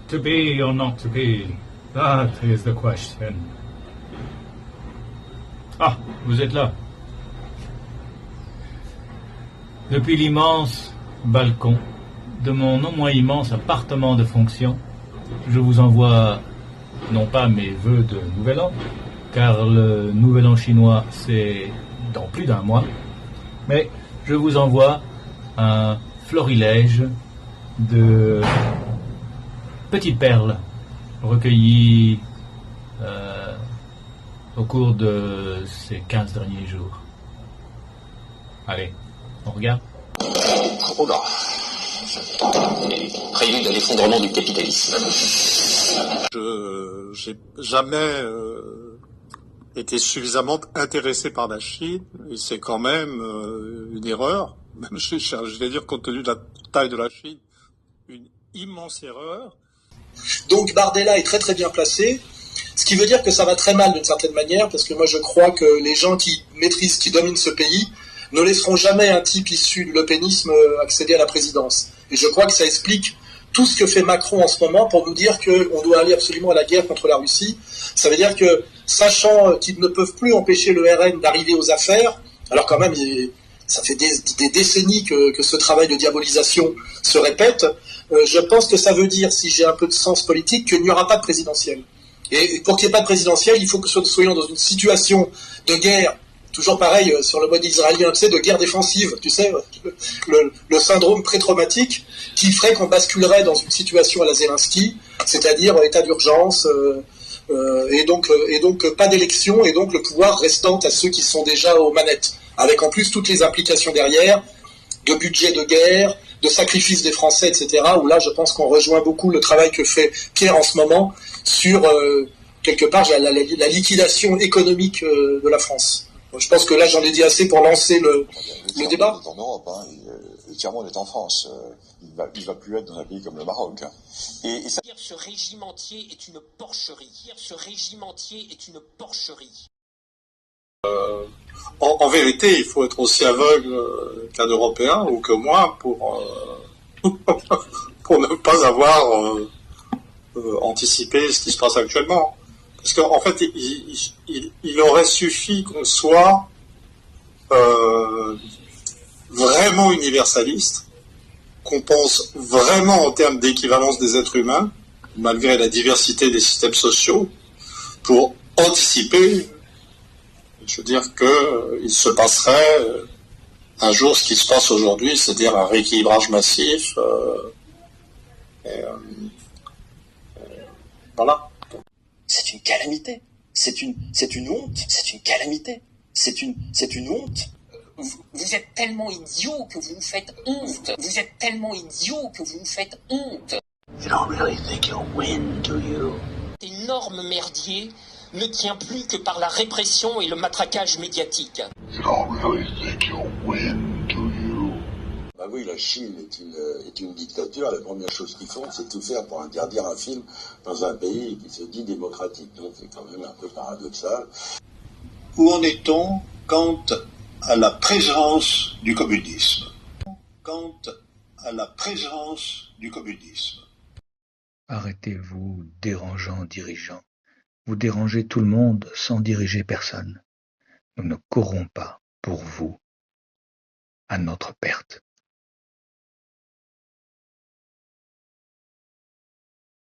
To be or not to be, that is the question. Ah, vous êtes là. Depuis l'immense balcon de mon non moins immense appartement de fonction, je vous envoie non pas mes vœux de nouvel an, car le nouvel an chinois c'est dans plus d'un mois, mais je vous envoie un florilège de petites perles recueillies au cours de ces 15 derniers jours. Allez, on regarde. Oh là, prélude de l'effondrement du capitalisme. Je n'ai jamais été suffisamment intéressé par la Chine, et c'est quand même une erreur, même je vais dire compte tenu de la taille de la Chine, une immense erreur. Donc Bardella est très très bien placé, ce qui veut dire que ça va très mal d'une certaine manière, parce que moi je crois que les gens qui maîtrisent, qui dominent ce pays, ne laisseront jamais un type issu du lepénisme accéder à la présidence. Et je crois que ça explique tout ce que fait Macron en ce moment pour nous dire qu'on doit aller absolument à la guerre contre la Russie. Ça veut dire que, sachant qu'ils ne peuvent plus empêcher le RN d'arriver aux affaires, alors quand même, ça fait des décennies que ce travail de diabolisation se répète, je pense que ça veut dire, si j'ai un peu de sens politique, qu'il n'y aura pas de présidentielle. Et pour qu'il n'y ait pas de présidentielle, il faut que nous soyons dans une situation de guerre, toujours pareil, sur le mode israélien, tu sais, de guerre défensive, tu sais, le syndrome pré-traumatique, qui ferait qu'on basculerait dans une situation à la Zelensky, c'est-à-dire état d'urgence, et donc pas d'élection, et donc le pouvoir restant à ceux qui sont déjà aux manettes, avec en plus toutes les implications derrière, de budget de guerre, de sacrifice des Français, etc., où là, je pense qu'on rejoint beaucoup le travail que fait Pierre en ce moment sur, quelque part, la liquidation économique de la France. Je pense que là, j'en ai dit assez pour lancer le débat. En Europe, hein, le tiers-monde est en France. Il va plus être dans un pays comme le Maroc. Hein. Et ça... Ce régime entier est une porcherie. Ce régime entier est une porcherie. En vérité, il faut être aussi aveugle qu'un Européen ou que moi pour ne pas avoir anticipé ce qui se passe actuellement. Parce qu'en fait, il aurait suffi qu'on soit vraiment universaliste, qu'on pense vraiment en termes d'équivalence des êtres humains, malgré la diversité des systèmes sociaux, pour anticiper. Je veux dire qu'il se passerait un jour ce qui se passe aujourd'hui, c'est-à-dire un rééquilibrage massif. Voilà. C'est une calamité. C'est une honte. C'est une calamité. C'est une honte. Vous êtes tellement idiot que vous vous faites honte. Vous êtes tellement idiot que vous vous faites honte. You don't really think you'll win, do you? Cet énorme merdier ne tient plus que par la répression et le matraquage médiatique. You don't really think you'll win, do you? Bah oui, la Chine est une dictature. La première chose qu'ils font, c'est tout faire pour interdire un film dans un pays qui se dit démocratique. Donc c'est quand même un peu paradoxal. Où en est-on quant à la présence du communisme? Quant à la présence du communisme. Arrêtez-vous, dérangeants dirigeants. Vous dérangez tout le monde sans diriger personne. Nous ne courrons pas pour vous à notre perte.